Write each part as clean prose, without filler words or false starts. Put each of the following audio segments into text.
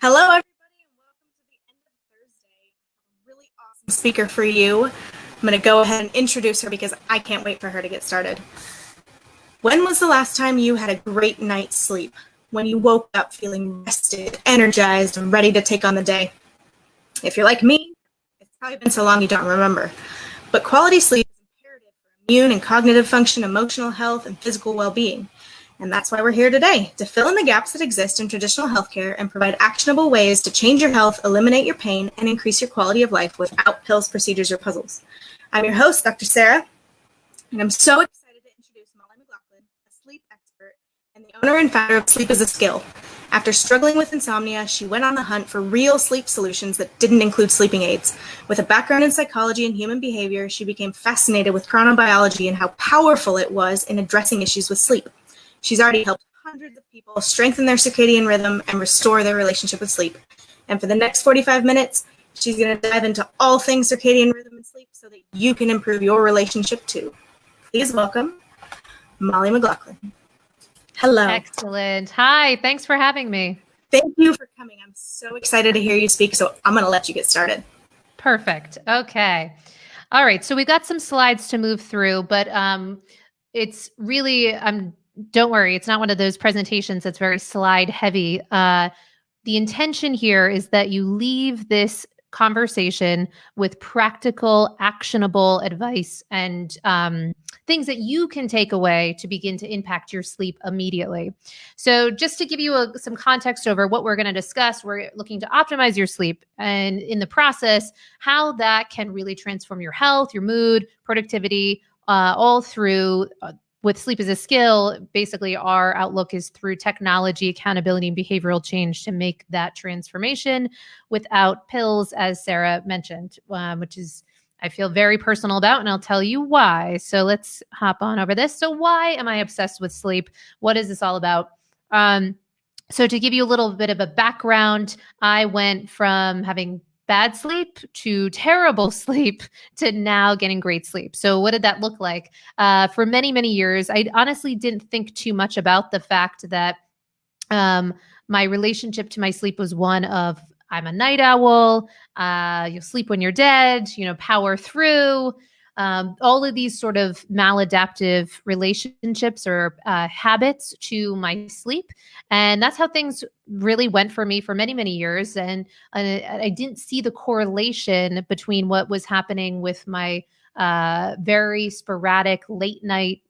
Hello, everybody, and welcome to the end of Thursday. I have a really awesome speaker for you. I'm going to go ahead and introduce her because I can't wait for her to get started. When was the last time you had a great night's sleep? When you woke up feeling rested, energized, and ready to take on the day? If you're like me, it's probably been so long you don't remember. But quality sleep is imperative for immune and cognitive function, emotional health, and physical well-being. And that's why we're here today, to fill in the gaps that exist in traditional healthcare and provide actionable ways to change your health, eliminate your pain, and increase your quality of life without pills, procedures, or puzzles. I'm your host, Dr. Sarah, and I'm so excited to introduce Mollie McGlocklin, a sleep expert and the owner and founder of Sleep is a Skill. After struggling with insomnia, she went on the hunt for real sleep solutions that didn't include sleeping aids. With a background in psychology and human behavior, she became fascinated with chronobiology and how powerful it was in addressing issues with sleep. She's already helped hundreds of people strengthen their circadian rhythm and restore their relationship with sleep. And for the next 45 minutes, she's going to dive into all things circadian rhythm and sleep so that you can improve your relationship too. Please welcome Mollie McGlocklin. Hello. Excellent. Hi, thanks for having me. Thank you for coming. I'm so excited to hear you speak, so I'm going to let you get started. Perfect. Okay. All right. So we've got some slides to move through, but it's really, don't worry, it's not one of those presentations that's very slide heavy. The intention here is that you leave this conversation with practical, actionable advice and things that you can take away to begin to impact your sleep immediately. So just to give you some context over what we're going to discuss, we're looking to optimize your sleep and in the process, how that can really transform your health, your mood, productivity, all through with Sleep as a Skill. Basically, our outlook is through technology, accountability, and behavioral change to make that transformation without pills, as Sarah mentioned, which is I feel very personal about, and I'll tell you why. So let's hop on over this. So why am I obsessed with sleep? What is this all about? So to give you a little bit of a background, I went from having bad sleep to terrible sleep to now getting great sleep. So what did that look like? For many, many years, I honestly didn't think too much about the fact that my relationship to my sleep was one of I'm a night owl. You'll sleep when you're dead. Power through. All of these sort of maladaptive relationships or habits to my sleep, and that's how things really went for me for many, many years. And I didn't see the correlation between what was happening with my very sporadic late night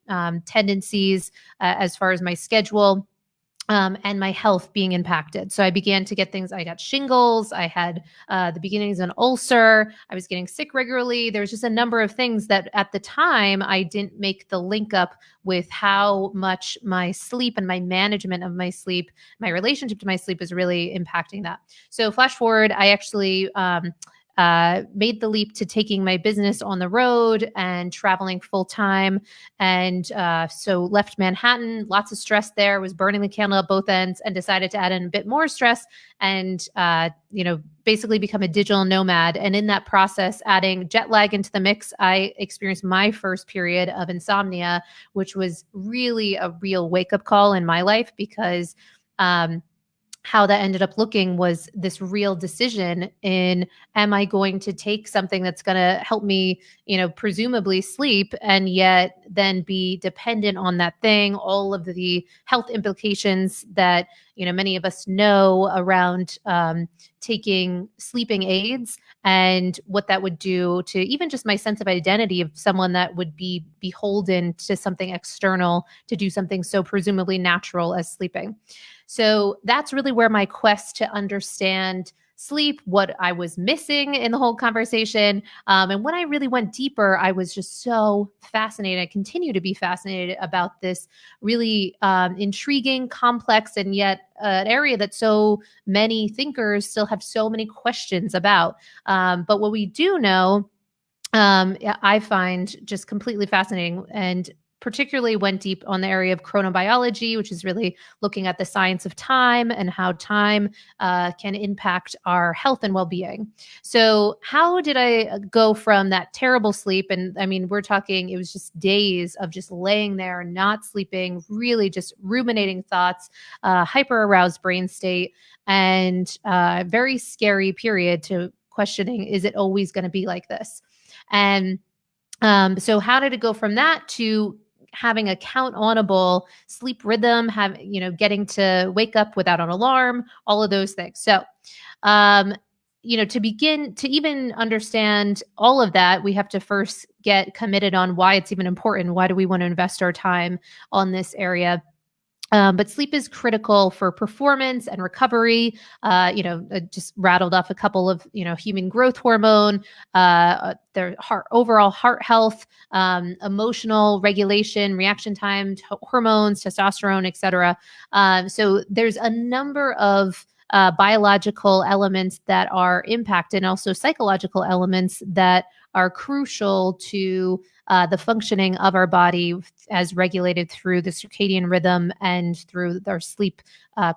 tendencies as far as my schedule and my health being impacted. So I began to get things. I got shingles. I had the beginnings of an ulcer. I was getting sick regularly. There was just a number of things that at the time I didn't make the link up with how much my sleep and my management of my sleep, my relationship to my sleep is really impacting that. So flash forward, I actually made the leap to taking my business on the road and traveling full time. And so left Manhattan, lots of stress there, was burning the candle at both ends, and decided to add in a bit more stress and, basically become a digital nomad. And in that process, adding jet lag into the mix, I experienced my first period of insomnia, which was really a real wake up call in my life because how that ended up looking was this real decision in, am I going to take something that's going to help me, presumably sleep, and yet then be dependent on that thing, all of the health implications that, many of us know around taking sleeping aids and what that would do to even just my sense of identity of someone that would be beholden to something external to do something so presumably natural as sleeping. So that's really where my quest to understand sleep, what I was missing in the whole conversation. And when I really went deeper, I was just so fascinated. I continue to be fascinated about this really intriguing, complex, and yet an area that so many thinkers still have so many questions about. But what we do know, I find just completely fascinating. And particularly went deep on the area of chronobiology, which is really looking at the science of time and how time can impact our health and well-being. So how did I go from that terrible sleep? And I mean, we're talking, it was just days of just laying there, not sleeping, really just ruminating thoughts, hyper aroused brain state, and very scary period to questioning, is it always going to be like this? And so how did it go from that to having a count onable sleep rhythm, getting to wake up without an alarm, all of those things. So, to begin to even understand all of that, we have to first get committed on why it's even important. Why do we want to invest our time on this area? But sleep is critical for performance and recovery. Just rattled off a couple of, human growth hormone, their overall heart health, emotional regulation, reaction time, hormones, testosterone, et cetera. So there's a number of biological elements that are impacted, and also psychological elements that are crucial to the functioning of our body as regulated through the circadian rhythm and through our sleep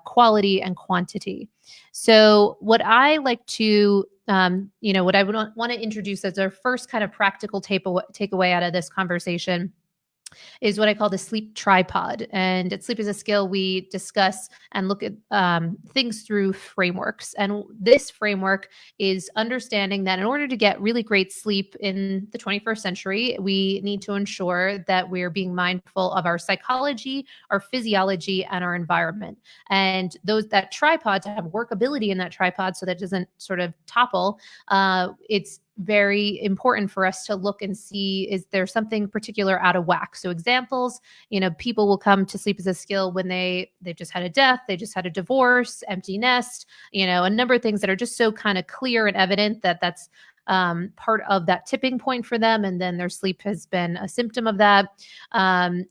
quality and quantity. So what I like to, what I would want to introduce as our first kind of practical takeaway out of this conversation is what I call the sleep tripod. And at Sleep is a Skill, we discuss and look at things through frameworks. And this framework is understanding that in order to get really great sleep in the 21st century, we need to ensure that we're being mindful of our psychology, our physiology, and our environment. And that tripod, to have workability in that tripod so that it doesn't sort of topple, it's very important for us to look and see, is there something particular out of whack? So examples, people will come to Sleep as a Skill when they've just had a death, they just had a divorce, empty nest, a number of things that are just so kind of clear and evident that that's part of that tipping point for them. And then their sleep has been a symptom of that.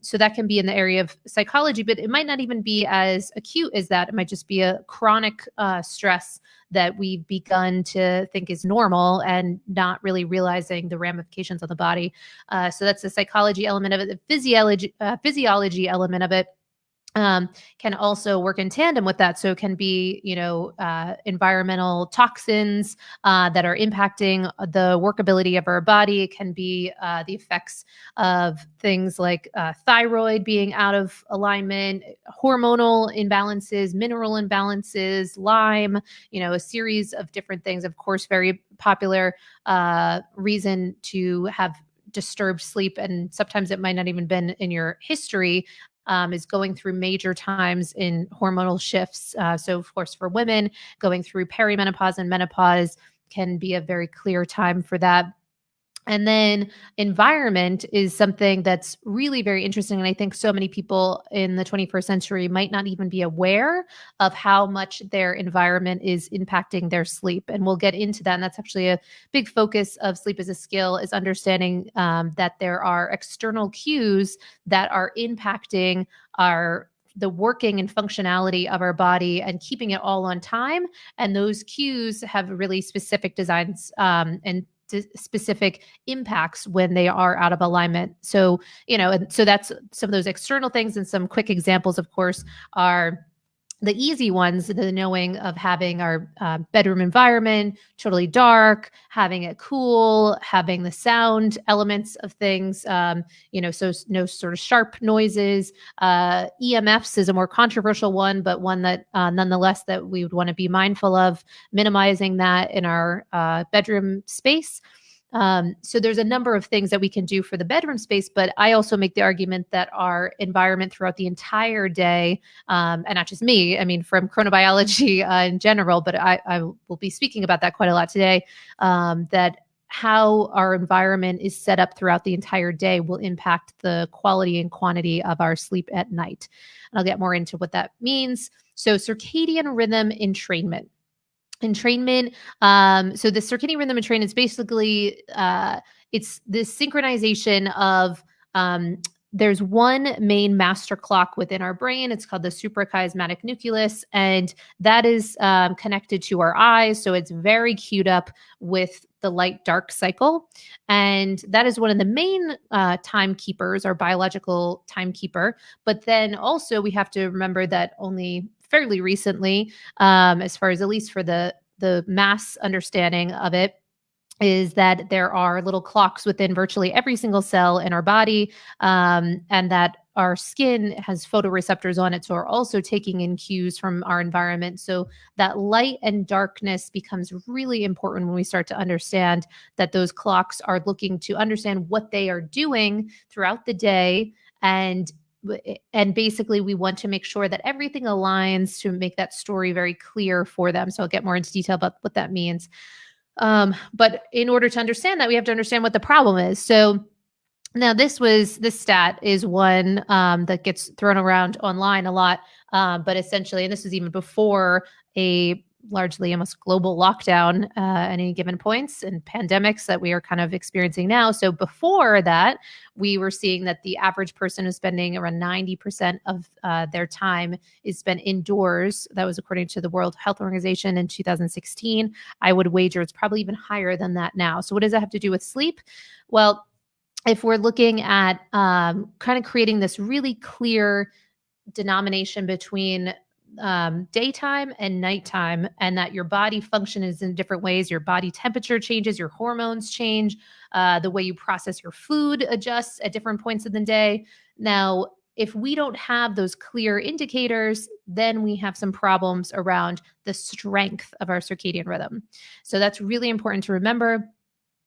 So that can be in the area of psychology, but it might not even be as acute as that. It might just be a chronic stress that we've begun to think is normal and not really realizing the ramifications on the body. So that's the psychology element of it. The physiology element of it can also work in tandem with that. So it can be, environmental toxins that are impacting the workability of our body. It can be the effects of things like thyroid being out of alignment, hormonal imbalances, mineral imbalances, Lyme, a series of different things. Of course, very popular reason to have disturbed sleep, and sometimes it might not even been in your history, is going through major times in hormonal shifts. So, of course, for women, going through perimenopause and menopause can be a very clear time for that. And then environment is something that's really very interesting. And I think so many people in the 21st century might not even be aware of how much their environment is impacting their sleep. And we'll get into that. And that's actually a big focus of Sleep as a Skill, is understanding that there are external cues that are impacting the working and functionality of our body and keeping it all on time. And those cues have really specific designs and specific impacts when they are out of alignment. So, and so that's some of those external things. And some quick examples, of course, are the easy ones, the knowing of having our bedroom environment totally dark, having it cool, having the sound elements of things, so no sort of sharp noises. EMFs is a more controversial one, but one that nonetheless that we would want to be mindful of, minimizing that in our bedroom space. So there's a number of things that we can do for the bedroom space, but I also make the argument that our environment throughout the entire day, and not just me, I mean, from chronobiology in general, but I will be speaking about that quite a lot today, that how our environment is set up throughout the entire day will impact the quality and quantity of our sleep at night. And I'll get more into what that means. So circadian rhythm entrainment. So the circadian rhythm entrainment is basically, it's this synchronization of, there's one main master clock within our brain. It's called the suprachiasmatic nucleus, and that is connected to our eyes. So it's very queued up with the light dark cycle. And that is one of the main timekeepers, our biological timekeeper. But then also we have to remember that only fairly recently, as far as at least for the mass understanding of it, is that there are little clocks within virtually every single cell in our body, and that our skin has photoreceptors on it. So we're also taking in cues from our environment. So that light and darkness becomes really important when we start to understand that those clocks are looking to understand what they are doing throughout the day. And basically we want to make sure that everything aligns to make that story very clear for them. So I'll get more into detail about what that means. But in order to understand that, we have to understand what the problem is. So now this stat is one that gets thrown around online a lot, but essentially, and this was even before a largely almost global lockdown at any given points and pandemics that we are kind of experiencing now. So before that, we were seeing that the average person is spending around 90% of their time is spent indoors. That was according to the World Health Organization in 2016. I would wager it's probably even higher than that now. So what does that have to do with sleep? Well, if we're looking at kind of creating this really clear denomination between daytime and nighttime, and that your body function is in different ways. Your body temperature changes, your hormones change, the way you process your food adjusts at different points of the day. Now, if we don't have those clear indicators, then we have some problems around the strength of our circadian rhythm. So that's really important to remember.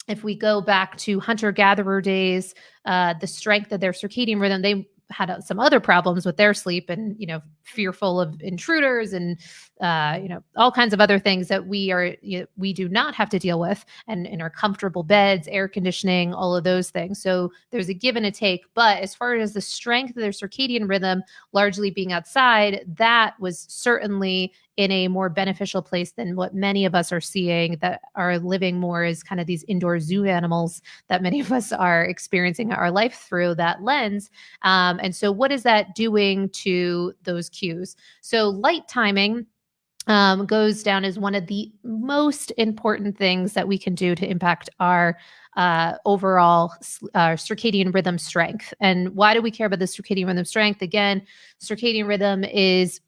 If we go back to hunter-gatherer days, the strength of their circadian rhythm, they had some other problems with their sleep and, fearful of intruders and, all kinds of other things that we do not have to deal with, and in our comfortable beds, air conditioning, all of those things. So there's a give and a take. But as far as the strength of their circadian rhythm, largely being outside, that was certainly in a more beneficial place than what many of us are seeing, that are living more as kind of these indoor zoo animals that many of us are experiencing our life through that lens. And so what is that doing to those cues? So light timing goes down as one of the most important things that we can do to impact our overall circadian rhythm strength. And why do we care about the circadian rhythm strength? Again, circadian rhythm is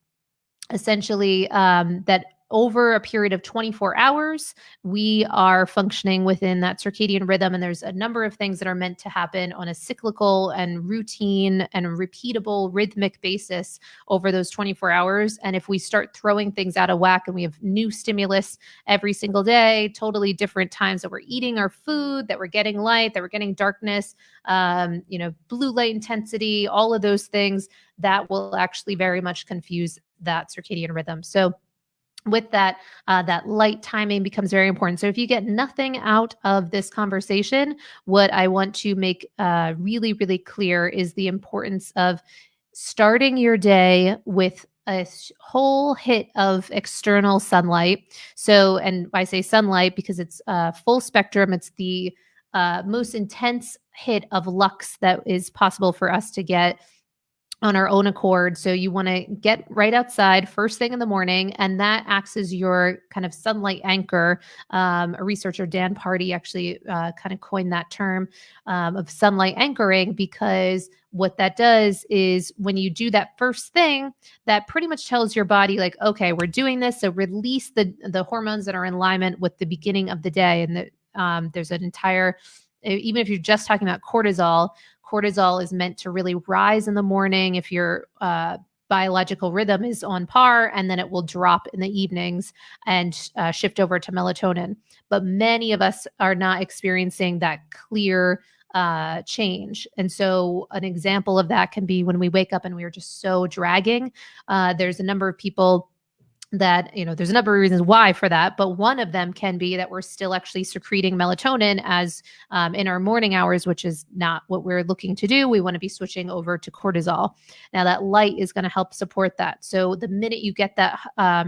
essentially that over a period of 24 hours, we are functioning within that circadian rhythm. And there's a number of things that are meant to happen on a cyclical and routine and repeatable rhythmic basis over those 24 hours. And if we start throwing things out of whack and we have new stimulus every single day, totally different times that we're eating our food, that we're getting light, that we're getting darkness, blue light intensity, all of those things, that will actually very much confuse that circadian rhythm. So with that, that light timing becomes very important. So if you get nothing out of this conversation, what I want to make really, really clear is the importance of starting your day with a whole hit of external sunlight. So, and I say sunlight because it's full spectrum. It's the most intense hit of lux that is possible for us to get on our own accord. So you want to get right outside first thing in the morning, and that acts as your kind of sunlight anchor. A researcher, Dan Party, actually kind of coined that term of sunlight anchoring, because what that does is when you do that first thing, that pretty much tells your body like, okay, we're doing this. So release the hormones that are in alignment with the beginning of the day. And there's an entire, even if you're just talking about cortisol is meant to really rise in the morning if your biological rhythm is on par, and then it will drop in the evenings and shift over to melatonin. But many of us are not experiencing that clear change. And so an example of that can be when we wake up and we are just so dragging. There's a number of people that, there's a number of reasons why for that, but one of them can be that we're still actually secreting melatonin as in our morning hours, which is not what we're looking to do. We want to be switching over to cortisol. Now that light is going to help support that. So the minute you get that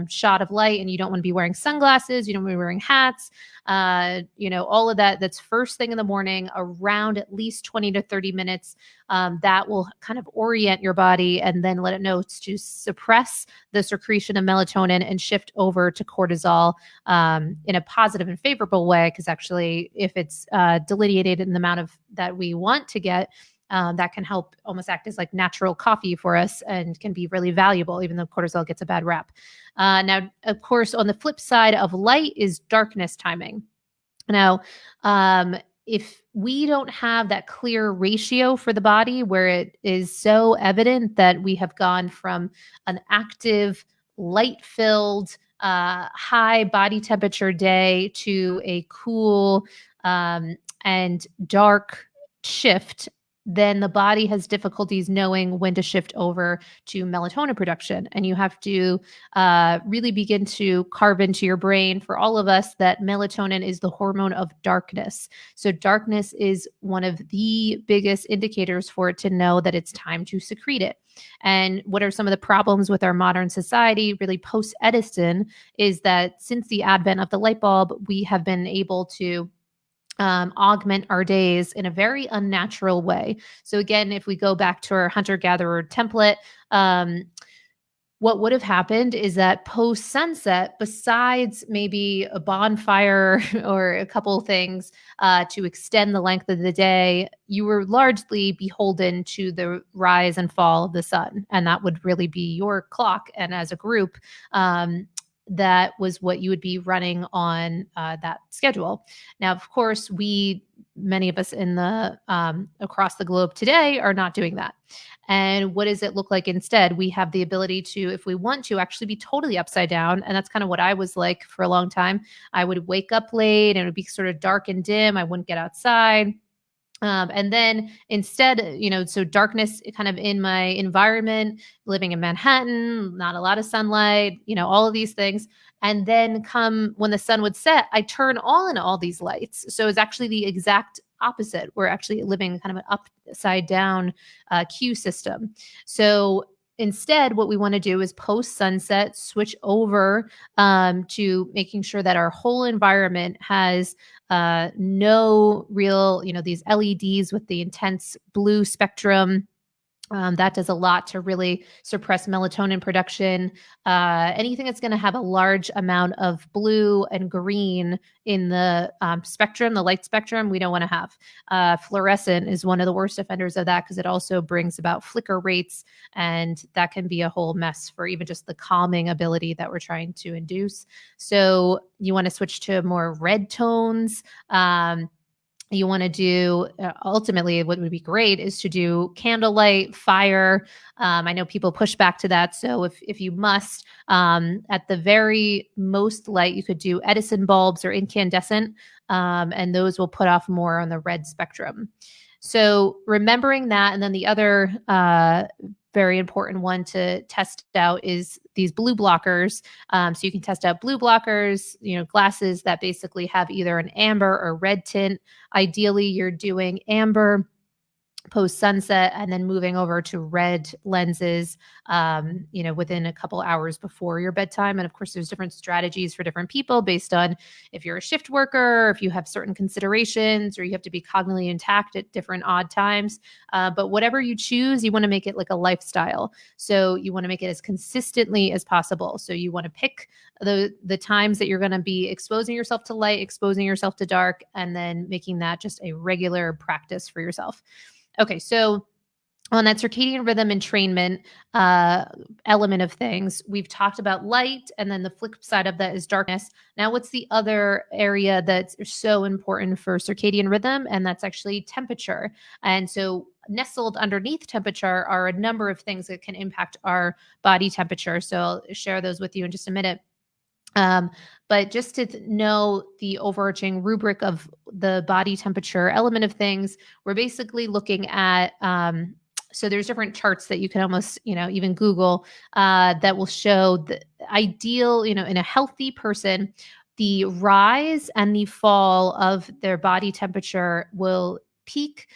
shot of light, and you don't want to be wearing sunglasses, you don't want to be wearing hats, all of that, that's first thing in the morning, around at least 20 to 30 minutes that will kind of orient your body and then let it know to suppress the secretion of melatonin and shift over to cortisol in a positive and favorable way. Because actually, if it's delineated in the amount of that we want to get, that can help almost act as like natural coffee for us and can be really valuable, even though cortisol gets a bad rap. Now, of course, on the flip side of light is darkness timing. Now, if we don't have that clear ratio for the body where it is so evident that we have gone from an active, light filled, high body temperature day to a cool and dark shift, then the body has difficulties knowing when to shift over to melatonin production. And you have to really begin to carve into your brain for all of us that melatonin is the hormone of darkness. So darkness is one of the biggest indicators for it to know that it's time to secrete it. And what are some of the problems with our modern society, really post Edison, is that since the advent of the light bulb, we have been able to augment our days in a very unnatural way. So again, if we go back to our hunter-gatherer template, what would have happened is that post sunset, besides maybe a bonfire or a couple things to extend the length of the day, you were largely beholden to the rise and fall of the sun. And that would really be your clock. And as a group, that was what you would be running on that schedule. Now, of course, many of us in the across the globe today are not doing that. And what does it look like instead? We have the ability to, if we want to, actually be totally upside down. And that's kind of what I was like for a long time. I would wake up late and it would be sort of dark and dim. I wouldn't get outside. And then instead, so darkness kind of in my environment, living in Manhattan, not a lot of sunlight, all of these things. And then come when the sun would set, I turn on all these lights. So it's actually the exact opposite. We're actually living kind of an upside down Q system. So instead, what we want to do is post sunset, switch over to making sure that our whole environment has no real, these LEDs with the intense blue spectrum. That does a lot to really suppress melatonin production. Anything that's going to have a large amount of blue and green in the spectrum, the light spectrum, we don't want to have. Fluorescent is one of the worst offenders of that because it also brings about flicker rates, and that can be a whole mess for even just the calming ability that we're trying to induce. So you want to switch to more red tones. You want to do ultimately what would be great is to do candlelight, fire. I know people push back to that. So if you must, at the very most light, you could do Edison bulbs or incandescent, and those will put off more on the red spectrum. So remembering that, and then the other very important one to test out is these blue blockers. So you can test out blue blockers, glasses that basically have either an amber or red tint. Ideally, you're doing amber post sunset and then moving over to red lenses, within a couple hours before your bedtime. And of course, there's different strategies for different people based on if you're a shift worker, if you have certain considerations, or you have to be cognitively intact at different odd times. But whatever you choose, you want to make it like a lifestyle. So you want to make it as consistently as possible. So you want to pick the times that you're going to be exposing yourself to light, exposing yourself to dark, and then making that just a regular practice for yourself. Okay, so on that circadian rhythm entrainment element of things, we've talked about light, and then the flip side of that is darkness. Now, what's the other area that's so important for circadian rhythm? And that's actually temperature. And so nestled underneath temperature are a number of things that can impact our body temperature. So I'll share those with you in just a minute. But just to know the overarching rubric of the body temperature element of things, we're basically looking at, so there's different charts that you can almost, even Google, that will show the ideal, in a healthy person, the rise and the fall of their body temperature will peak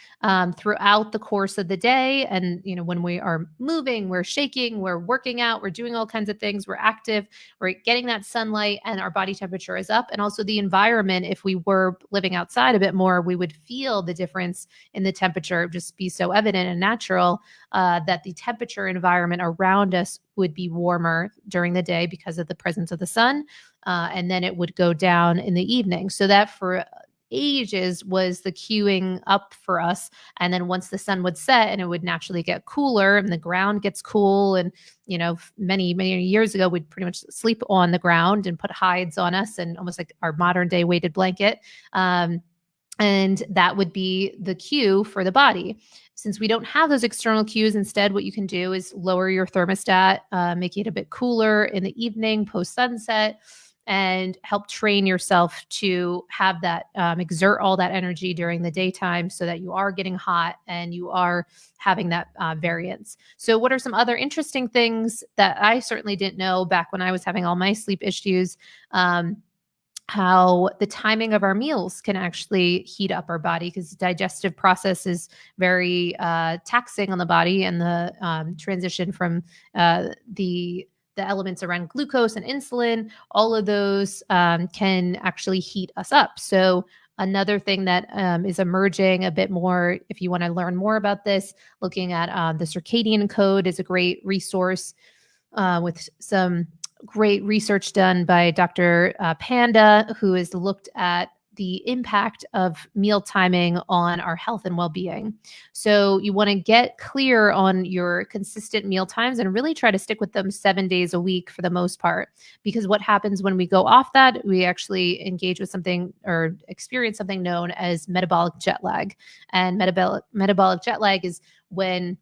throughout the course of the day. And, when we are moving, we're shaking, we're working out, we're doing all kinds of things, we're active, we're getting that sunlight, and our body temperature is up. And also the environment, if we were living outside a bit more, we would feel the difference in the temperature just be so evident and natural, that the temperature environment around us would be warmer during the day because of the presence of the sun. And then it would go down in the evening. So that for ages was the queuing up for us. And then once the sun would set and it would naturally get cooler and the ground gets cool. And, many, many years ago, we'd pretty much sleep on the ground and put hides on us and almost like our modern day weighted blanket. And that would be the cue for the body. Since we don't have those external cues, instead, what you can do is lower your thermostat, make it a bit cooler in the evening, post sunset, and help train yourself to have that exert all that energy during the daytime so that you are getting hot and you are having that variance. So what are some other interesting things that I certainly didn't know back when I was having all my sleep issues? How the timing of our meals can actually heat up our body, because the digestive process is very taxing on the body, and the transition from the elements around glucose and insulin, all of those can actually heat us up. So another thing that is emerging a bit more, if you want to learn more about this, looking at the circadian code is a great resource with some great research done by Dr. Panda, who has looked at the impact of meal timing on our health and well-being. So you want to get clear on your consistent meal times and really try to stick with them 7 days a week for the most part, because what happens when we go off that, we actually engage with something or experience something known as metabolic jet lag. And metabolic jet lag is when,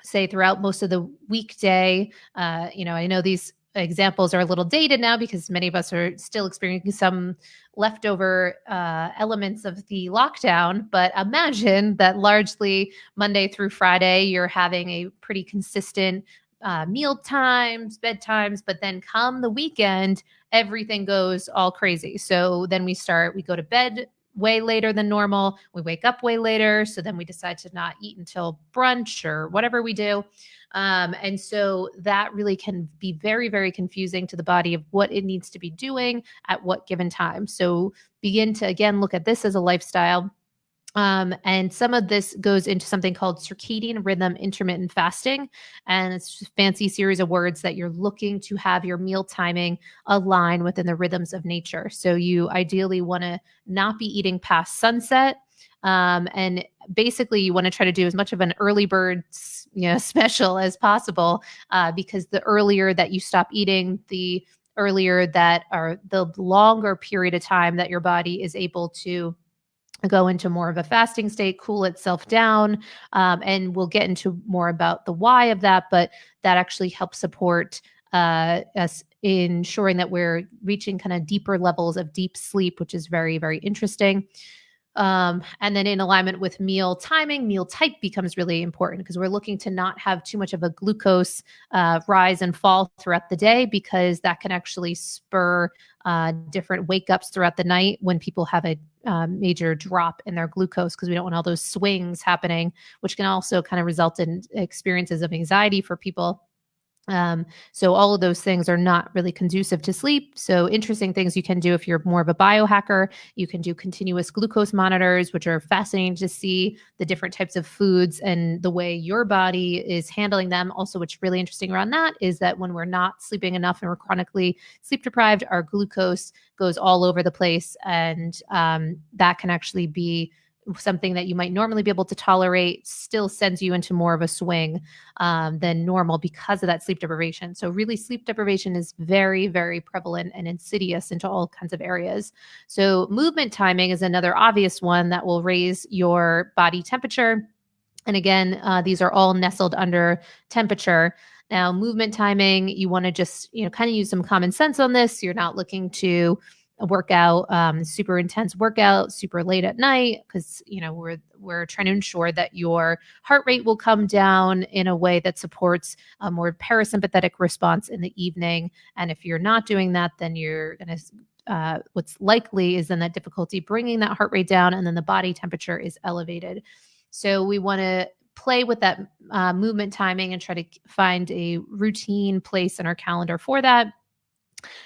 say, throughout most of the weekday, I know these examples are a little dated now because many of us are still experiencing some leftover elements of the lockdown. But imagine that largely Monday through Friday, you're having a pretty consistent meal times, bedtimes, but then come the weekend, everything goes all crazy. So then we go to bed way later than normal. We wake up way later. So then we decide to not eat until brunch or whatever we do. And so that really can be very, very confusing to the body of what it needs to be doing at what given time. So begin to, again, look at this as a lifestyle. And some of this goes into something called circadian rhythm intermittent fasting. And it's just a fancy series of words that you're looking to have your meal timing align within the rhythms of nature. So you ideally want to not be eating past sunset. And basically you want to try to do as much of an early bird special as possible, because the earlier that you stop eating, the earlier that, or the longer period of time that your body is able to go into more of a fasting state, cool itself down. And we'll get into more about the why of that, but that actually helps support us in ensuring that we're reaching kind of deeper levels of deep sleep, which is very, very interesting. And then in alignment with meal timing, meal type becomes really important because we're looking to not have too much of a glucose rise and fall throughout the day, because that can actually spur different wake ups throughout the night when people have a major drop in their glucose, because we don't want all those swings happening, which can also kind of result in experiences of anxiety for people. So all of those things are not really conducive to sleep. So interesting things you can do if you're more of a biohacker. You can do continuous glucose monitors, which are fascinating to see the different types of foods and the way your body is handling them. Also, what's really interesting around that is that when we're not sleeping enough and we're chronically sleep deprived, our glucose goes all over the place. And that can actually be something that you might normally be able to tolerate, still sends you into more of a swing than normal because of that sleep deprivation. So really, sleep deprivation is very, very prevalent and insidious into all kinds of areas. So movement timing is another obvious one that will raise your body temperature. And again, these are all nestled under temperature. Now, movement timing, you want to just, kind of use some common sense on this. You're not looking to work out, super intense workout, super late at night, because we're trying to ensure that your heart rate will come down in a way that supports a more parasympathetic response in the evening. And if you're not doing that, then you're going to what's likely is then that difficulty bringing that heart rate down, and then the body temperature is elevated. So we want to play with that movement timing and try to find a routine place in our calendar for that.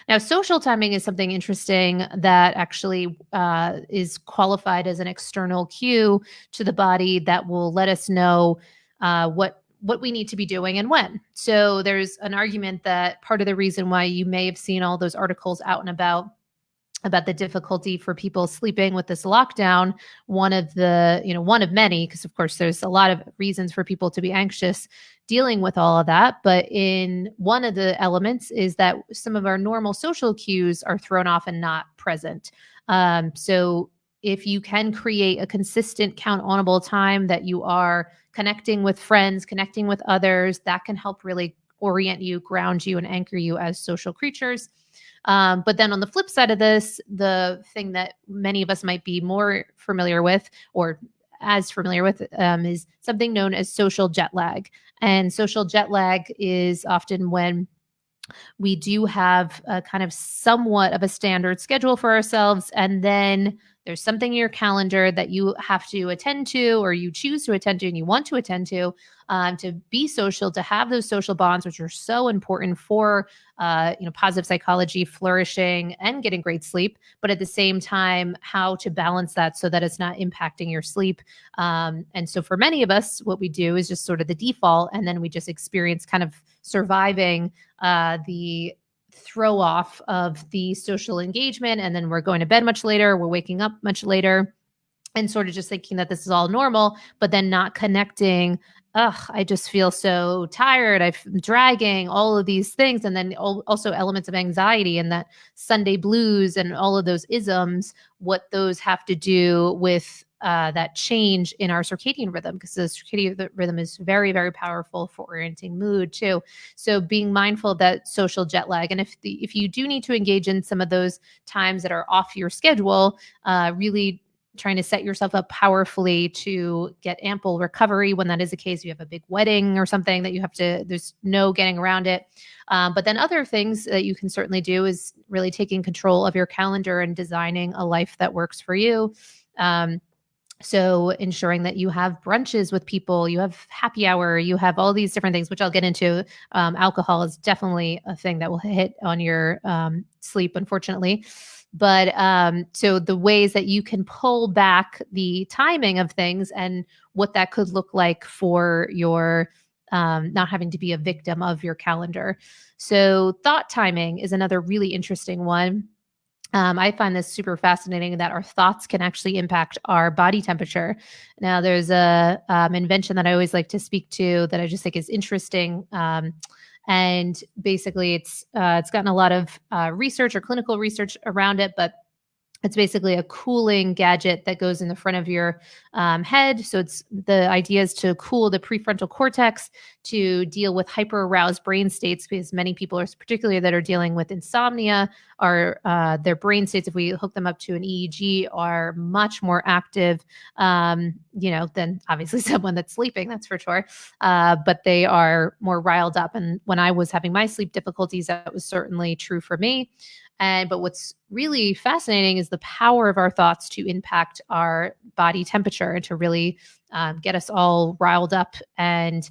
Now, social timing is something interesting that actually is qualified as an external cue to the body that will let us know what we need to be doing and when. So there's an argument that part of the reason why you may have seen all those articles out and about the difficulty for people sleeping with this lockdown, one of many, because of course there's a lot of reasons for people to be anxious dealing with all of that. But in one of the elements is that some of our normal social cues are thrown off and not present. So if you can create a consistent count-onable time that you are connecting with friends, connecting with others, that can help really orient you, ground you, and anchor you as social creatures. But then on the flip side of this, the thing that many of us might be more familiar with or as familiar with is something known as social jet lag. And social jet lag is often when we do have a kind of somewhat of a standard schedule for ourselves, and then there's something in your calendar that you have to attend to, or you choose to attend to and you want to attend to be social, to have those social bonds, which are so important for positive psychology, flourishing, and getting great sleep. But at the same time, how to balance that so that it's not impacting your sleep. And so for many of us, what we do is just sort of the default, and then we just experience kind of surviving the throw off of the social engagement, and then we're going to bed much later, we're waking up much later, and sort of just thinking that this is all normal, but then not connecting. I just feel so tired, I'm dragging, all of these things, and then also elements of anxiety and that Sunday blues and all of those isms, what those have to do with that change in our circadian rhythm, because the circadian rhythm is very, very powerful for orienting mood too. So being mindful of that social jet lag, and if you do need to engage in some of those times that are off your schedule, really trying to set yourself up powerfully to get ample recovery when that is the case. You have a big wedding or something that you have to, there's no getting around it. But then other things that you can certainly do is really taking control of your calendar and designing a life that works for you. So ensuring that you have brunches with people, you have happy hour, you have all these different things, which I'll get into. Alcohol is definitely a thing that will hit on your sleep, unfortunately. But so the ways that you can pull back the timing of things and what that could look like for your not having to be a victim of your calendar. So thought timing is another really interesting one. I find this super fascinating that our thoughts can actually impact our body temperature. Now, there's a invention that I always like to speak to that I just think is interesting. And basically, it's gotten a lot of research or clinical research around it, but it's basically a cooling gadget that goes in the front of your head. So the idea is to cool the prefrontal cortex to deal with hyper aroused brain states, because many people, particularly that are dealing with insomnia, are their brain states, if we hook them up to an EEG, are much more active, than obviously someone that's sleeping, that's for sure. But they are more riled up. And when I was having my sleep difficulties, that was certainly true for me. But what's really fascinating is the power of our thoughts to impact our body temperature and to really get us all riled up and,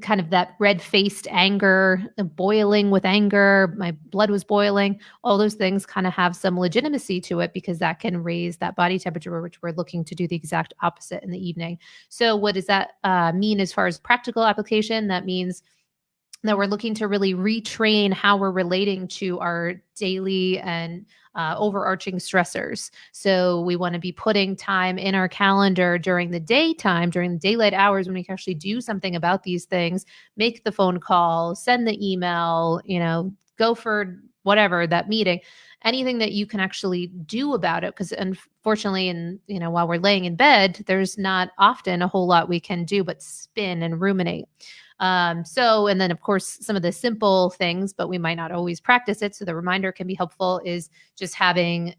kind of that red-faced anger, boiling with anger, my blood was boiling, all those things kind of have some legitimacy to it, because that can raise that body temperature, which we're looking to do the exact opposite in the evening. So what does that mean as far as practical application? That means that we're looking to really retrain how we're relating to our daily and overarching stressors. So we want to be putting time in our calendar during the daytime, during the daylight hours, when we can actually do something about these things, make the phone call, send the email, go for whatever, that meeting, anything that you can actually do about it. Because unfortunately, while we're laying in bed, there's not often a whole lot we can do but spin and ruminate. And then of course, some of the simple things, but we might not always practice it. So the reminder can be helpful is just having,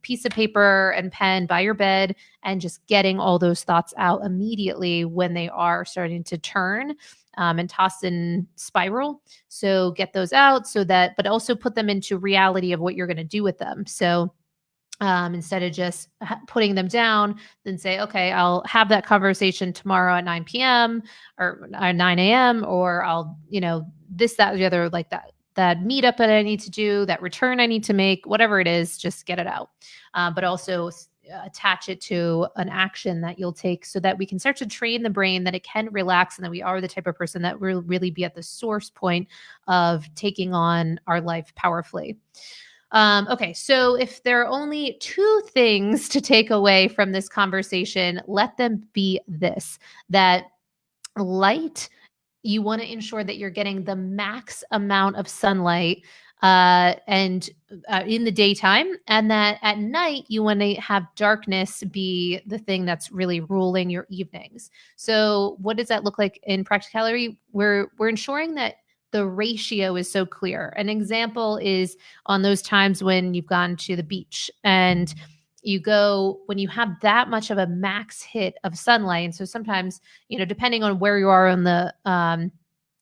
piece of paper and pen by your bed and just getting all those thoughts out immediately when they are starting to turn. and toss in spiral. So get those out so that, but also put them into reality of what you're going to do with them. So instead of just putting them down, then say, okay, I'll have that conversation tomorrow at 9 p.m. or 9 a.m. or I'll, this, that, the other, like that meetup that I need to do, that return I need to make, whatever it is, just get it out. But also attach it to an action that you'll take so that we can start to train the brain that it can relax and that we are the type of person that will really be at the source point of taking on our life powerfully. Okay, so if there are only two things to take away from this conversation, let them be this: that light, you want to ensure that you're getting the max amount of sunlight and in the daytime, and that at night you want to have darkness be the thing that's really ruling your evenings. So what does that look like in practicality? We're ensuring that the ratio is so clear. An example is on those times when you've gone to the beach and you go when you have that much of a max hit of sunlight. And so sometimes, depending on where you are on the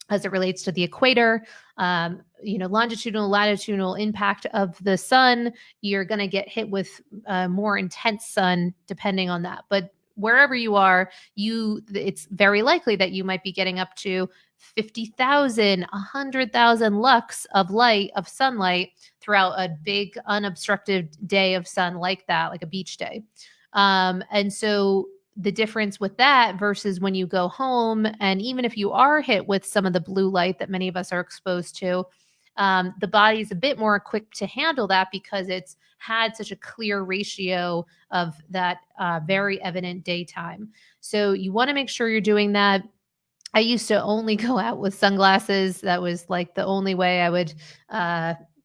as it relates to the equator, longitudinal, latitudinal impact of the sun, you're going to get hit with more intense sun depending on that. But wherever you are, it's very likely that you might be getting up to 50,000, 100,000 lux of sunlight throughout a big unobstructed day of sun like that, like a beach day. And so the difference with that versus when you go home, and even if you are hit with some of the blue light that many of us are exposed to, the body is a bit more equipped to handle that because it's had such a clear ratio of that very evident daytime. So you want to make sure you're doing that. I used to only go out with sunglasses. That was like the only way I would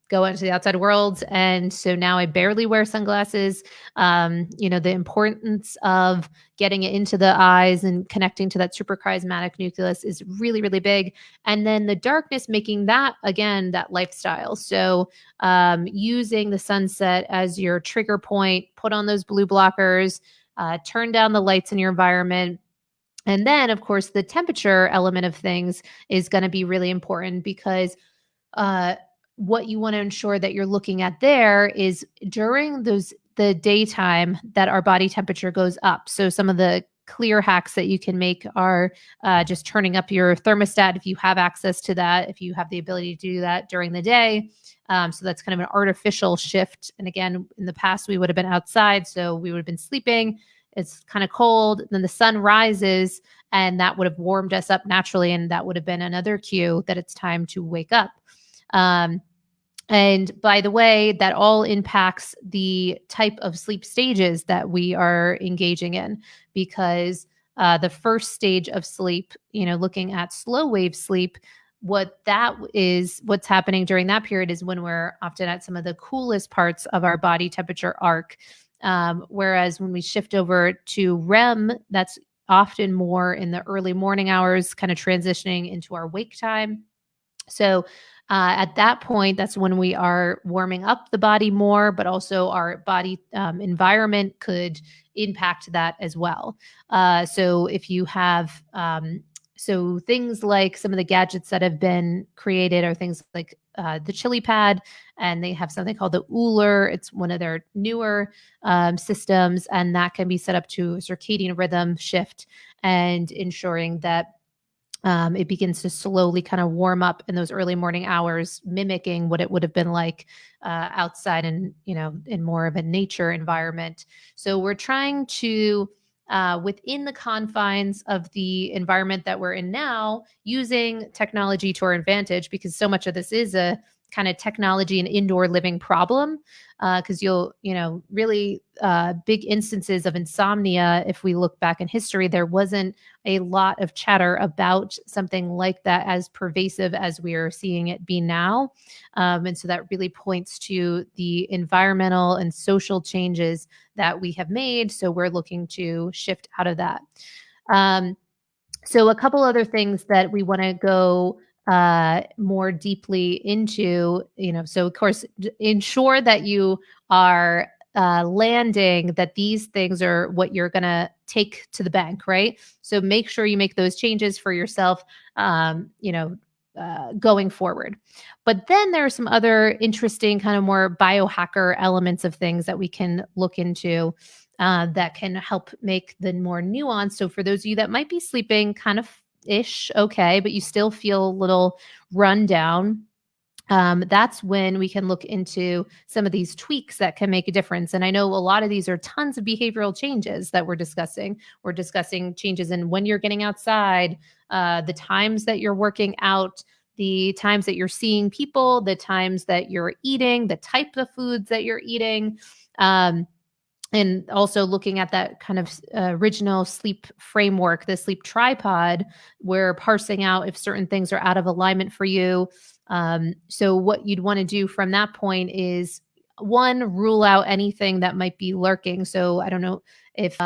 go into the outside world. And so now I barely wear sunglasses. The importance of getting it into the eyes and connecting to that suprachiasmatic nucleus is really, really big. And then the darkness, making that, again, that lifestyle. So using the sunset as your trigger point, put on those blue blockers, turn down the lights in your environment. And then, of course, the temperature element of things is going to be really important because what you want to ensure that you're looking at there is during the daytime that our body temperature goes up. So some of the clear hacks that you can make are just turning up your thermostat if you have access to that, if you have the ability to do that during the day. So that's kind of an artificial shift. And again, in the past, we would have been outside, so we would have been sleeping. It's kind of cold. Then the sun rises and that would have warmed us up naturally. And that would have been another cue that it's time to wake up. And by the way, that all impacts the type of sleep stages that we are engaging in, because the first stage of sleep, looking at slow wave sleep, what's happening during that period is when we're often at some of the coolest parts of our body temperature arc. Whereas when we shift over to REM, that's often more in the early morning hours, kind of transitioning into our wake time. So at that point, that's when we are warming up the body more, but also our body environment could impact that as well. So if you have so things like some of the gadgets that have been created are things like the Chili Pad, and they have something called the Ooler. It's one of their newer systems, and that can be set up to a circadian rhythm shift and ensuring that it begins to slowly kind of warm up in those early morning hours, mimicking what it would have been like outside and, in more of a nature environment. So we're trying to, within the confines of the environment that we're in now, using technology to our advantage, because so much of this is a kind of technology and indoor living problem, because really big instances of insomnia. If we look back in history, there wasn't a lot of chatter about something like that as pervasive as we are seeing it be now. And so that really points to the environmental and social changes that we have made. So we're looking to shift out of that. So a couple other things that we want to go more deeply into, so of course, ensure that you are landing that these things are what you're going to take to the bank, right? So make sure you make those changes for yourself, going forward. But then there are some other interesting kind of more biohacker elements of things that we can look into that can help make the more nuanced. So for those of you that might be sleeping kind of ish okay, but you still feel a little run down, that's when we can look into some of these tweaks that can make a difference. And I know a lot of these are tons of behavioral changes that we're discussing. We're discussing changes in when you're getting outside, the times that you're working out, the times that you're seeing people, the times that you're eating, the type of foods that you're eating. And also looking at that kind of original sleep framework, the sleep tripod, we're parsing out if certain things are out of alignment for you. So what you'd want to do from that point is, one, rule out anything that might be lurking. So I don't know if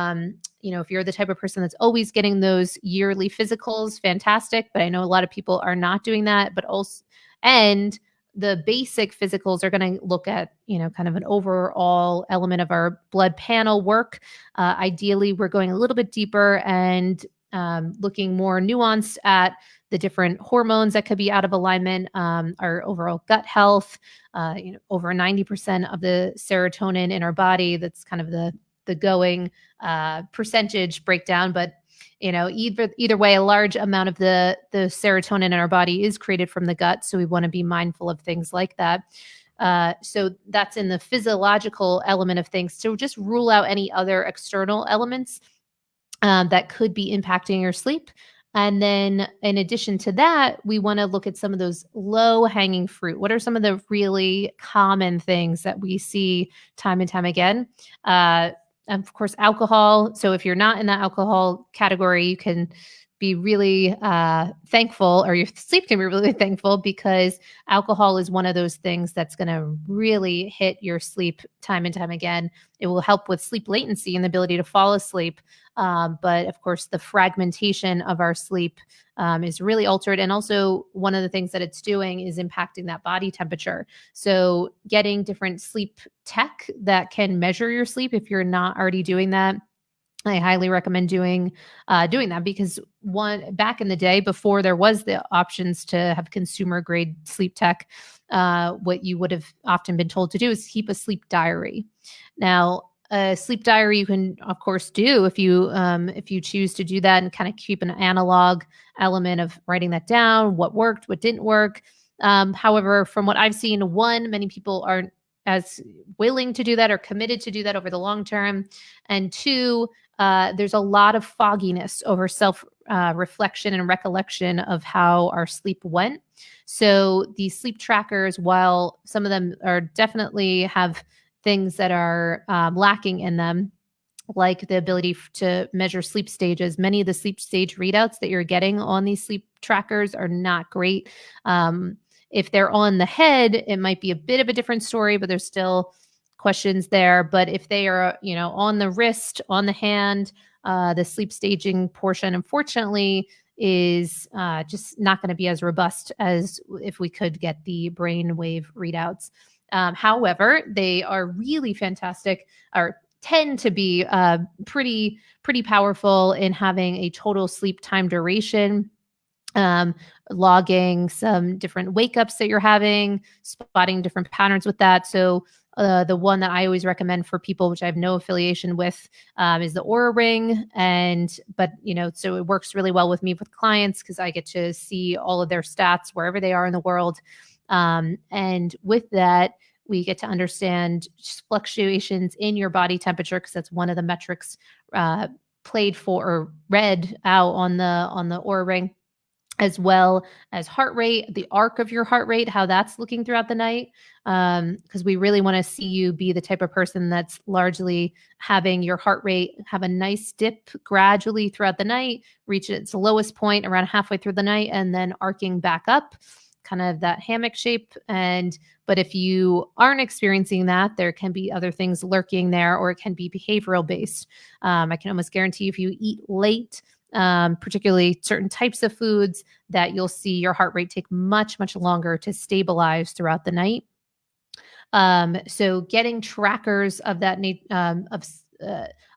you're the type of person that's always getting those yearly physicals, fantastic. But I know a lot of people are not doing that, but also, and the basic physicals are going to look at, kind of an overall element of our blood panel work. Ideally, we're going a little bit deeper and looking more nuanced at the different hormones that could be out of alignment, our overall gut health, over 90% of the serotonin in our body. That's kind of the going percentage breakdown, but either way, a large amount of the serotonin in our body is created from the gut. So we want to be mindful of things like that. So that's in the physiological element of things. So just rule out any other external elements that could be impacting your sleep. And then in addition to that, we want to look at some of those low hanging fruit. What are some of the really common things that we see time and time again? Of course, alcohol. So if you're not in that alcohol category, you can be really thankful, or your sleep can be really thankful, because alcohol is one of those things that's going to really hit your sleep time and time again. It will help with sleep latency and the ability to fall asleep. But of course, the fragmentation of our sleep is really altered. And also, one of the things that it's doing is impacting that body temperature. So getting different sleep tech that can measure your sleep, if you're not already doing that, I highly recommend doing that, because back in the day, before there was the options to have consumer grade sleep tech, what you would have often been told to do is keep a sleep diary. Now, a sleep diary you can, of course, do if you choose to do that, and kind of keep an analog element of writing that down, what worked, what didn't work. However, from what I've seen, one, many people aren't as willing to do that or committed to do that over the long term. And two, there's a lot of fogginess over self reflection and recollection of how our sleep went. So these sleep trackers, while some of them are definitely have things that are lacking in them, like the ability to measure sleep stages, many of the sleep stage readouts that you're getting on these sleep trackers are not great. If they're on the head, it might be a bit of a different story, but there's still questions there. But if they are, on the wrist, on the hand, the sleep staging portion, unfortunately, is just not going to be as robust as if we could get the brain wave readouts. However, they are really fantastic, or tend to be pretty powerful in having a total sleep time duration, logging some different wake ups that you're having, spotting different patterns with that. So the one that I always recommend for people, which I have no affiliation with, is the Aura Ring. So it works really well with me with clients, because I get to see all of their stats wherever they are in the world. And with that, we get to understand fluctuations in your body temperature, because that's one of the metrics played for or read out on the Aura Ring, as well as heart rate, the arc of your heart rate, how that's looking throughout the night. Because we really want to see you be the type of person that's largely having your heart rate have a nice dip gradually throughout the night, reach its lowest point around halfway through the night, and then arcing back up, kind of that hammock shape. But if you aren't experiencing that, there can be other things lurking there, or it can be behavioral based. I can almost guarantee if you eat late, particularly certain types of foods, that you'll see your heart rate take much, much longer to stabilize throughout the night. So getting trackers of that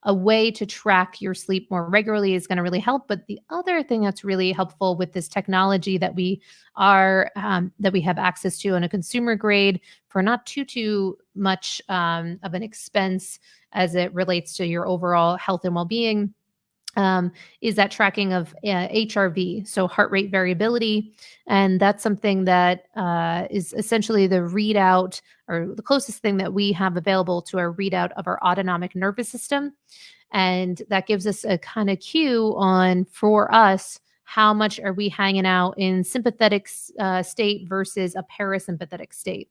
a way to track your sleep more regularly is going to really help. But the other thing that's really helpful with this technology that we have access to on a consumer grade for not too much of an expense as it relates to your overall health and well-being, is that tracking of HRV, so heart rate variability. And that's something that is essentially the readout, or the closest thing that we have available to a readout of our autonomic nervous system. And that gives us a kind of cue on, for us, how much are we hanging out in sympathetic state versus a parasympathetic state.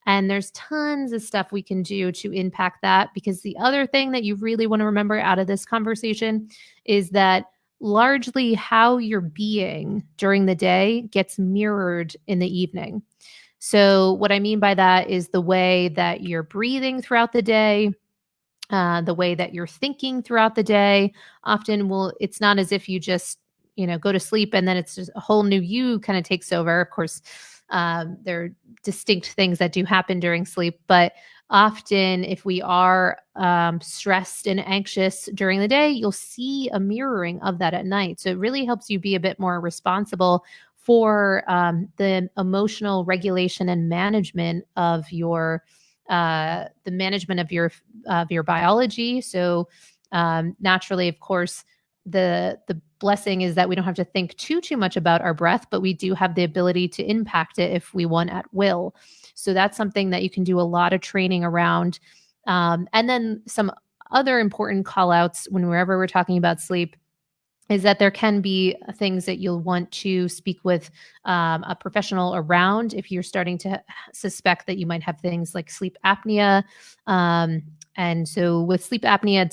And there's tons of stuff we can do to impact that, because the other thing that you really want to remember out of this conversation is that largely how you're being during the day gets mirrored in the evening. So, what I mean by that is the way that you're breathing throughout the day, the way that you're thinking throughout the day. Often it's not as if you just, go to sleep and then it's just a whole new you kind of takes over. Of course, there are distinct things that do happen during sleep, but often if we are stressed and anxious during the day, you'll see a mirroring of that at night. So it really helps you be a bit more responsible for the emotional regulation and management of the management of your biology. So naturally, of course, the blessing is that we don't have to think too much about our breath, but we do have the ability to impact it if we want at will. So that's something that you can do a lot of training around. And then some other important call outs whenever we're talking about sleep is that there can be things that you'll want to speak with a professional around if you're starting to suspect that you might have things like sleep apnea. And so with sleep apnea,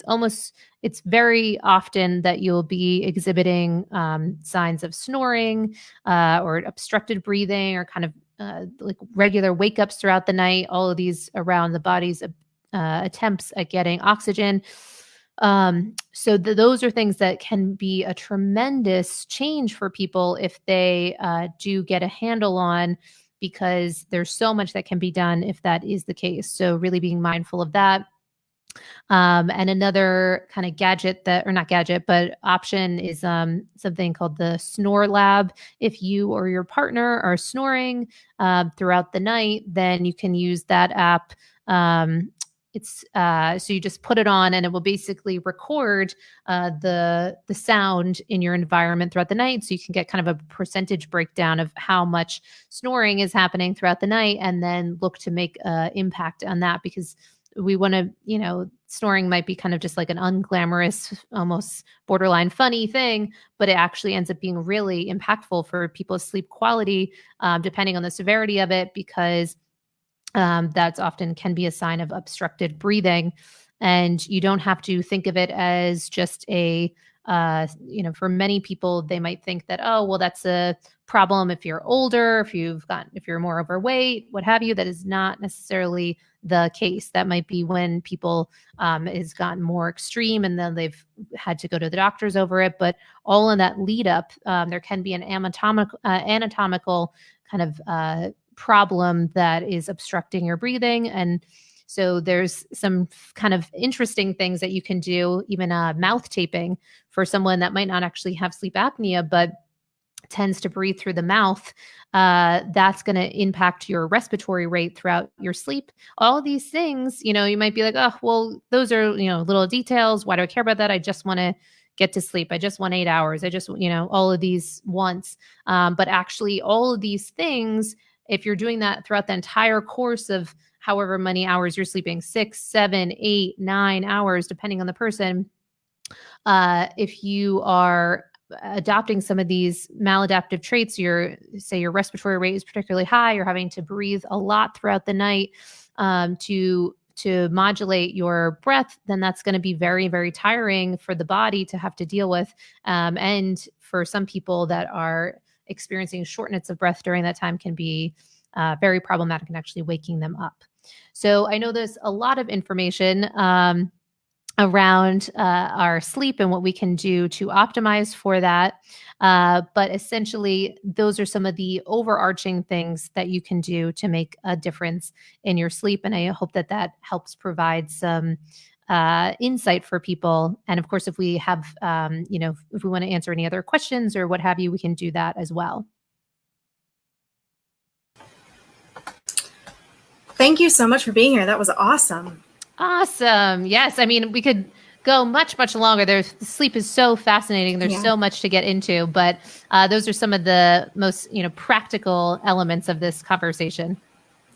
it's very often that you'll be exhibiting signs of snoring or obstructed breathing, or kind of like regular wake ups throughout the night, all of these around the body's attempts at getting oxygen. So those are things that can be a tremendous change for people if they do get a handle on, because there's so much that can be done if that is the case. So really being mindful of that. And another kind of option is something called the Snore Lab. If you or your partner are snoring throughout the night, then you can use that app. It's so you just put it on, and it will basically record the sound in your environment throughout the night, so you can get kind of a percentage breakdown of how much snoring is happening throughout the night, and then look to make impact on that, because we want to, snoring might be kind of just like an unglamorous, almost borderline funny thing, but it actually ends up being really impactful for people's sleep quality, depending on the severity of it, because that's often can be a sign of obstructed breathing. And you don't have to think of it as just for many people, they might think that, oh, well, that's a problem if you're older, if you're more overweight, what have you. That is not necessarily the case. That might be when people has gotten more extreme and then they've had to go to the doctors over it. But all in that lead up, there can be an anatomical kind of problem that is obstructing your breathing. And so there's some kind of interesting things that you can do, even mouth taping for someone that might not actually have sleep apnea, but tends to breathe through the mouth. That's going to impact your respiratory rate throughout your sleep. All of these things, you might be like, oh, well, those are, little details. Why do I care about that? I just want to get to sleep. I just want 8 hours. I just, all of these once. But actually all of these things, if you're doing that throughout the entire course of however many hours you're sleeping, 6, 7, 8, 9 hours, depending on the person, if you are adopting some of these maladaptive traits, your respiratory rate is particularly high, you're having to breathe a lot throughout the night to modulate your breath, then that's going to be very, very tiring for the body to have to deal with. And for some people that are experiencing shortness of breath during that time can be very problematic and actually waking them up. So I know there's a lot of information. around our sleep and what we can do to optimize for that. But essentially, those are some of the overarching things that you can do to make a difference in your sleep. And I hope that that helps provide some insight for people. And of course, if we have, if we want to answer any other questions or what have you, we can do that as well. Thank you so much for being here. That was awesome. Awesome. Yes. I mean, we could go much, much longer. Sleep is so fascinating. There's so much to get into, but those are some of the most, practical elements of this conversation.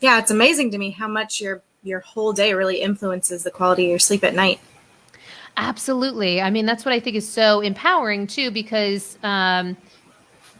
Yeah, it's amazing to me how much your whole day really influences the quality of your sleep at night. Absolutely. I mean, that's what I think is so empowering too, because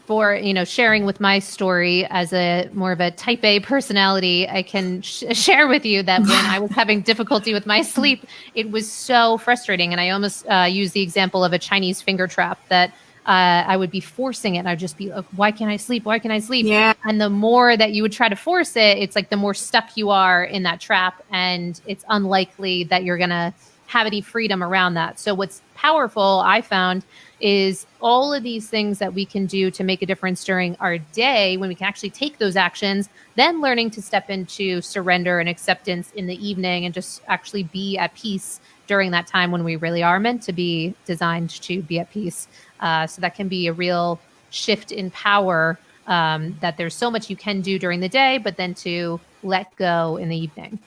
for sharing with my story as a more of a type A personality, I can share with you that when I was having difficulty with my sleep, it was so frustrating. And I almost use the example of a Chinese finger trap that I would be forcing it. And I'd just be like, why can't I sleep? Why can't I sleep? Yeah. And the more that you would try to force it, it's like the more stuck you are in that trap. And it's unlikely that you're going to have any freedom around that. So what's powerful, I found, is all of these things that we can do to make a difference during our day when we can actually take those actions, then learning to step into surrender and acceptance in the evening and just actually be at peace during that time when we really are meant to be designed to be at peace. So that can be a real shift in power, that there's so much you can do during the day, but then to let go in the evening.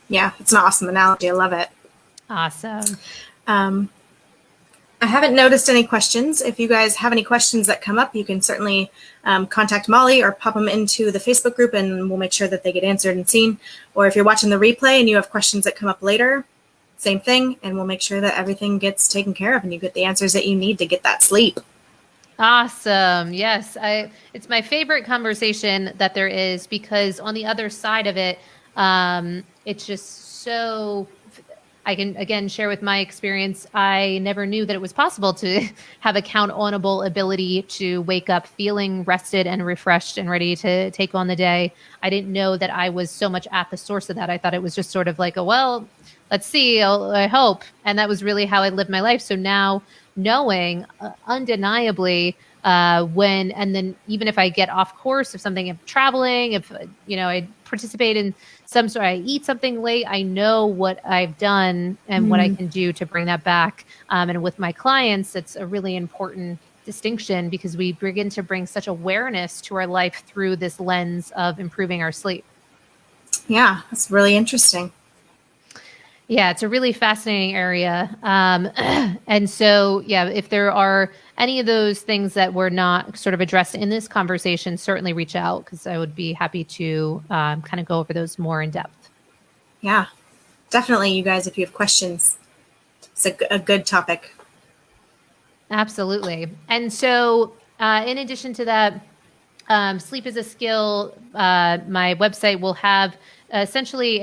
Yeah, it's an awesome analogy. I love it. Awesome. I haven't noticed any questions. If you guys have any questions that come up, you can certainly contact Molly or pop them into the Facebook group and we'll make sure that they get answered and seen. Or if you're watching the replay and you have questions that come up later, same thing, and we'll make sure that everything gets taken care of and you get the answers that you need to get that sleep. Awesome. Yes. It's my favorite conversation that there is, because on the other side of it, it's just so, I can again share with my experience. I never knew that it was possible to have a count-onable ability to wake up feeling rested and refreshed and ready to take on the day. I didn't know that I was so much at the source of that. I thought it was just sort of like let's see, I hope. And that was really how I lived my life. So now knowing undeniably and then even if I get off course, if something, if traveling, if, I participate in some sort, I eat something late, I know what I've done and what I can do to bring that back. And with my clients, it's a really important distinction because we begin to bring such awareness to our life through this lens of improving our sleep. Yeah, that's really interesting. Yeah, it's a really fascinating area. And so, yeah, if there are any of those things that were not sort of addressed in this conversation, certainly reach out because I would be happy to kind of go over those more in depth. Yeah, definitely, you guys, if you have questions, it's a good topic. Absolutely. And so, in addition to that, Sleep is a Skill, my website will have essentially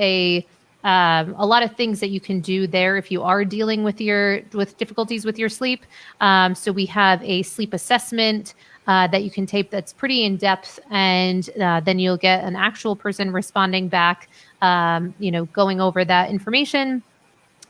a lot of things that you can do there if you are dealing with difficulties with your sleep. So we have a sleep assessment that you can take that's pretty in depth, and then you'll get an actual person responding back, going over that information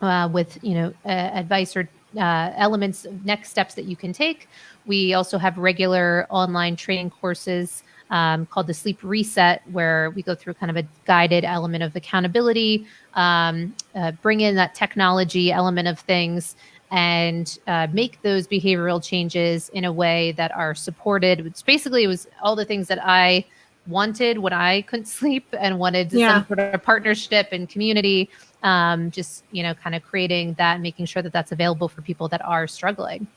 with advice or elements, next steps that you can take. We also have regular online training courses called the Sleep Reset, where we go through kind of a guided element of accountability, bring in that technology element of things, and make those behavioral changes in a way that are supported. It was all the things that I wanted when I couldn't sleep and wanted some sort of partnership and community. Just, kind of creating that, making sure that that's available for people that are struggling.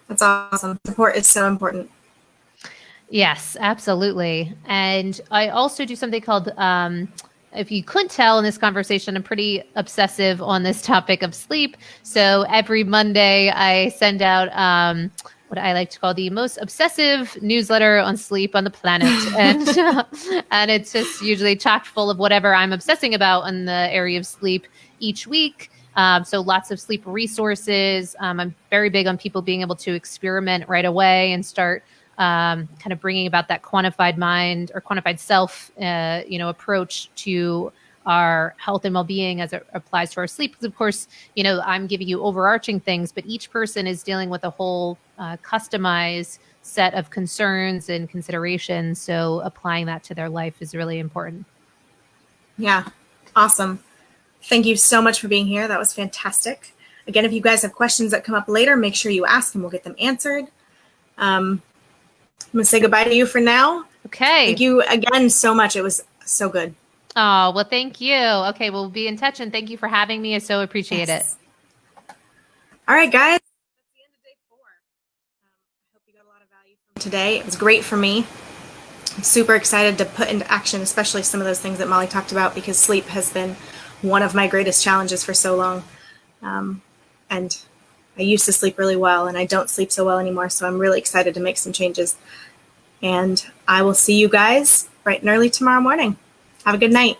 That's awesome. Support is so important. Yes, absolutely. And I also do something called, if you couldn't tell in this conversation, I'm pretty obsessive on this topic of sleep. So every Monday I send out what I like to call the most obsessive newsletter on sleep on the planet. And it's just usually chock full of whatever I'm obsessing about in the area of sleep each week. So lots of sleep resources. I'm very big on people being able to experiment right away and start kind of bringing about that quantified mind or quantified self, approach to our health and well-being as it applies to our sleep. Because of course, I'm giving you overarching things, but each person is dealing with a whole customized set of concerns and considerations. So applying that to their life is really important. Yeah, awesome. Thank you so much for being here. That was fantastic. Again, if you guys have questions that come up later, make sure you ask and we'll get them answered. I'm going to say goodbye to you for now. Okay. Thank you again so much. It was so good. Oh, well, thank you. Okay, we'll be in touch, and thank you for having me. I so appreciate it. All right, guys. That's the end of day 4. I hope you got a lot of value from today. It was great for me. I'm super excited to put into action, especially some of those things that Molly talked about, because sleep has been one of my greatest challenges for so long. And I used to sleep really well, and I don't sleep so well anymore, so I'm really excited to make some changes. And I will see you guys bright and early tomorrow morning. Have a good night.